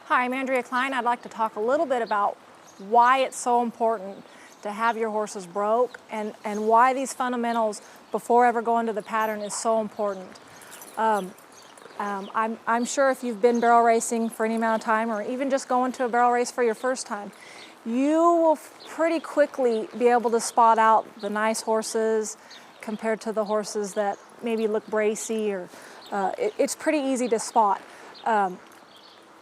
Hi, I'm Andrea Cline. I'd like to talk a little bit about why it's so important to have your horses broke and why these fundamentals before ever going to the pattern is so important. I'm sure if you've been barrel racing for any amount of time or even just going to a barrel race for your first time, you will pretty quickly be able to spot out the nice horses compared to the horses that maybe look bracy, or it's pretty easy to spot.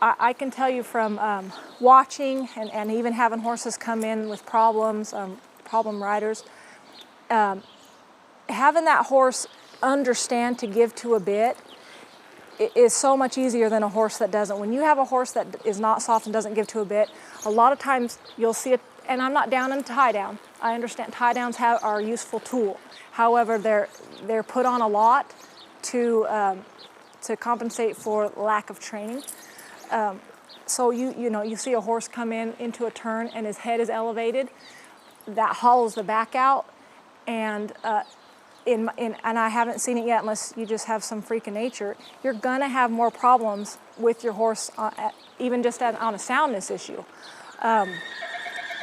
I can tell you from watching and even having horses come in with problems, problem riders, having that horse understand to give to a bit is so much easier than a horse that doesn't. When you have a horse that is not soft and doesn't give to a bit, a lot of times you'll see it, and I'm not down in tie down. I understand tie downs are a useful tool. However, they're put on a lot to compensate for lack of training. So you see a horse come into a turn and his head is elevated, that hollows the back out, and and I haven't seen it yet unless you just have some freak of nature, you're gonna have more problems with your horse, even just on a soundness issue.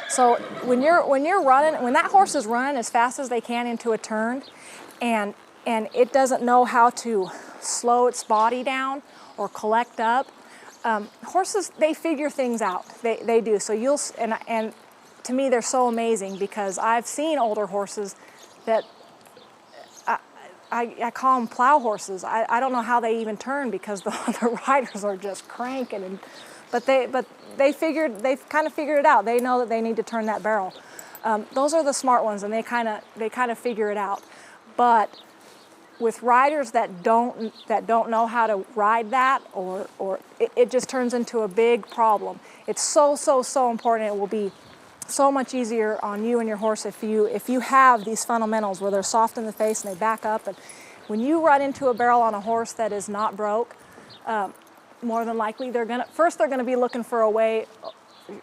So when that horse is running as fast as they can into a turn, and it doesn't know how to slow its body down or collect up, horses, they figure things out. They do. So and to me they're so amazing, because I've seen older horses that I call them plow horses. I don't know how they even turn, because the riders are just cranking, but they've kind of figured it out. They know that they need to turn that barrel. Those are the smart ones, and they kind of figure it out. But with riders that don't know how to ride that, or it just turns into a big problem. It's so important. It will be so much easier on you and your horse if you have these fundamentals where they're soft in the face and they back up. And when you run into a barrel on a horse that is not broke, more than likely they're gonna be looking for a way.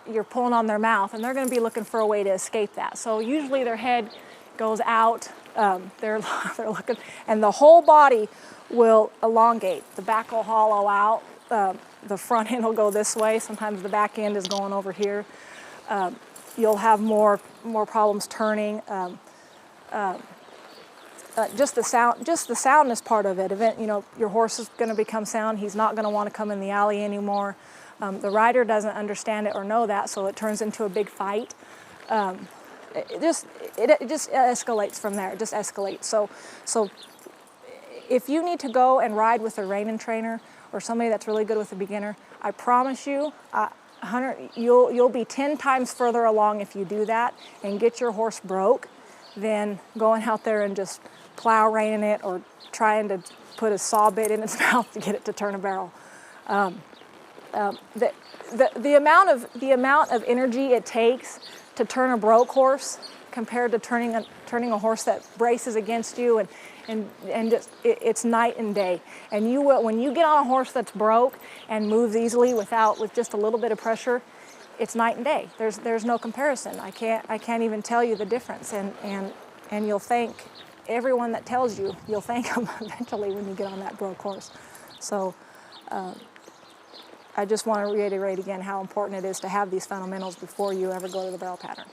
You're pulling on their mouth, and they're gonna be looking for a way to escape that. So usually their head goes out. They're looking, and the whole body will elongate. The back will hollow out. The front end will go this way. Sometimes the back end is going over here. You'll have more problems turning. Just the soundness part of it. Your horse is going to become sound. He's not going to want to come in the alley anymore. The rider doesn't understand it or know that, so it turns into a big fight. It just escalates from there. It just escalates. So if you need to go and ride with a reining trainer or somebody that's really good with a beginner, I promise you, you'll be 10 times further along if you do that and get your horse broke than going out there and just plow reining it or trying to put a saw bit in its mouth to get it to turn a barrel. The amount of energy it takes to turn a broke horse compared to turning a horse that braces against you, and it's night and day. And when you get on a horse that's broke and moves easily with just a little bit of pressure, it's night and day. There's no comparison. I can't even tell you the difference. And you'll thank everyone that tells you. You'll thank them eventually when you get on that broke horse. So I just want to reiterate again how important it is to have these fundamentals before you ever go to the barrel pattern.